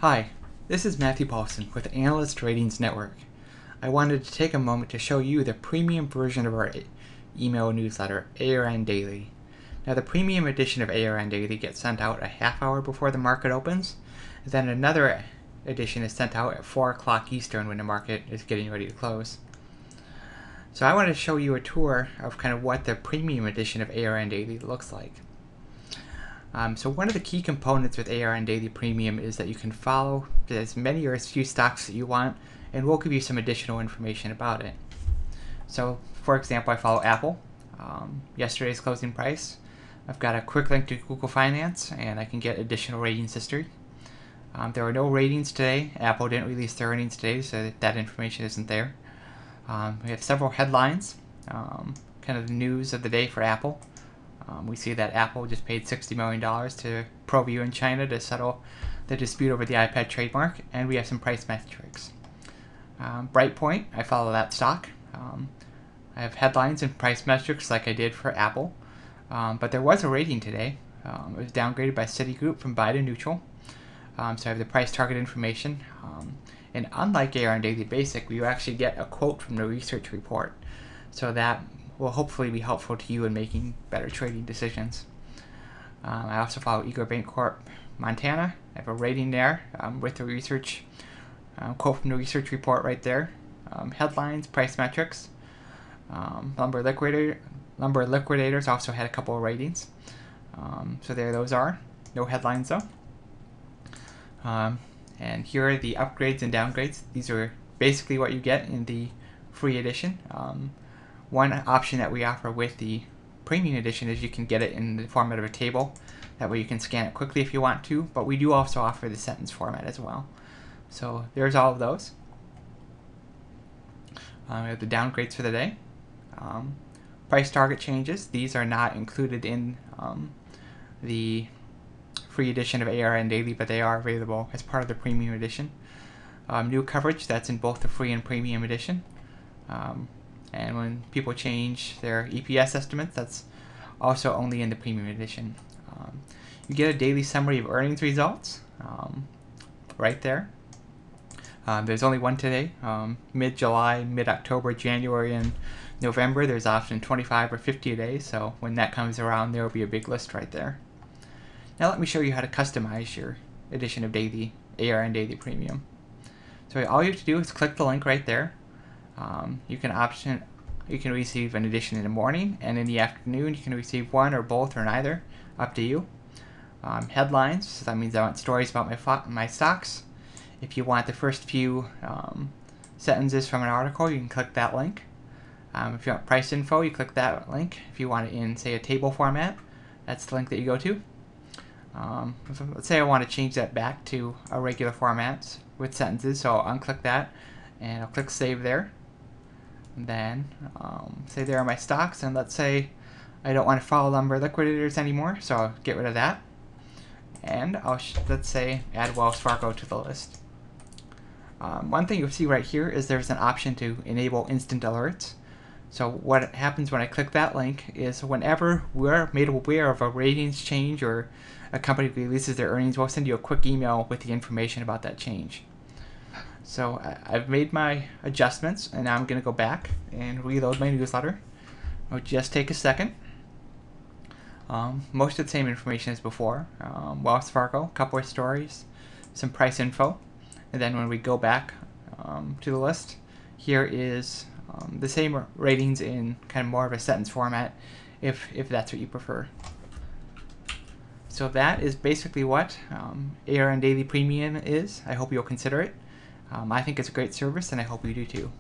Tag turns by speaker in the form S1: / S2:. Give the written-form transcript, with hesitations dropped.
S1: Hi, this is Matthew Paulson with Analyst Ratings Network. I wanted to take a moment to show you the premium version of our email newsletter, ARN Daily. Now, the premium edition of ARN Daily gets sent out a half hour before the market opens, then another edition is sent out at 4 o'clock Eastern when the market is getting ready to close. So I wanted to show you a tour of kind of what the premium edition of ARN Daily looks like. So one of the key components with ARN Daily Premium is that you can follow as many or as few stocks that you want, and we'll give you some additional information about it. So, for example, I follow Apple, yesterday's closing price. I've got a quick link to Google Finance, and I can get additional ratings history. There were no ratings today. Apple didn't release their earnings today, so that information isn't there. We have several headlines, kind of the news of the day for Apple. We see that Apple just paid $60 million to ProView in China to settle the dispute over the iPad trademark, and we have some price metrics. Brightpoint, I follow that stock. I have headlines and price metrics like I did for Apple, but there was a rating today. It was downgraded by Citigroup from buy to neutral. So I have the price target information. And unlike ARN Daily Basic, we actually get a quote from the research report. So that will hopefully be helpful to you in making better trading decisions. I also follow Eagle Bancorp Montana. I have a rating there with the research quote from the research report right there. Headlines, price metrics. Lumber Liquidators also had a couple of ratings. So there those are. No headlines though. And here are the upgrades and downgrades. These are basically what you get in the free edition. One option that we offer with the premium edition is you can get it in the format of a table. That way you can scan it quickly if you want to, but we do also offer the sentence format as well. So there's all of those. We have the downgrades for the day. Price target changes. These are not included in the free edition of ARN Daily, but they are available as part of the premium edition. New coverage, that's in both the free and premium edition. And when people change their EPS estimates, that's also only in the premium edition. You get a daily summary of earnings results right there. There's only one today, mid-July, mid-October, January, and November. There's often 25 or 50 a day, so when that comes around, there will be a big list right there. Now let me show you how to customize your edition of ARN Daily Premium. So all you have to do is click the link right there. You can receive an edition in the morning, and in the afternoon you can receive one or both or neither, up to you. Headlines, so that means I want stories about my stocks. If you want the first few sentences from an article, you can click that link. If you want price info, you click that link. If you want it in, say, a table format, that's the link that you go to. Let's say I want to change that back to a regular format with sentences, so I'll unclick that, and I'll click Save there. And then, say there are my stocks, and let's say I don't want to follow Lumber Liquidators anymore, so I'll get rid of that. And let's say add Wells Fargo to the list. One thing you'll see right here is there's an option to enable instant alerts. So what happens when I click that link is whenever we're made aware of a ratings change or a company releases their earnings, we'll send you a quick email with the information about that change. So I've made my adjustments, and now I'm going to go back and reload my newsletter. It'll just take a second. Most of the same information as before. Wells Fargo, a couple of stories, some price info, and then when we go back to the list, here is the same ratings in kind of more of a sentence format, if that's what you prefer. So that is basically what ARN Daily Premium is. I hope you'll consider it. I think it's a great service, and I hope you do too.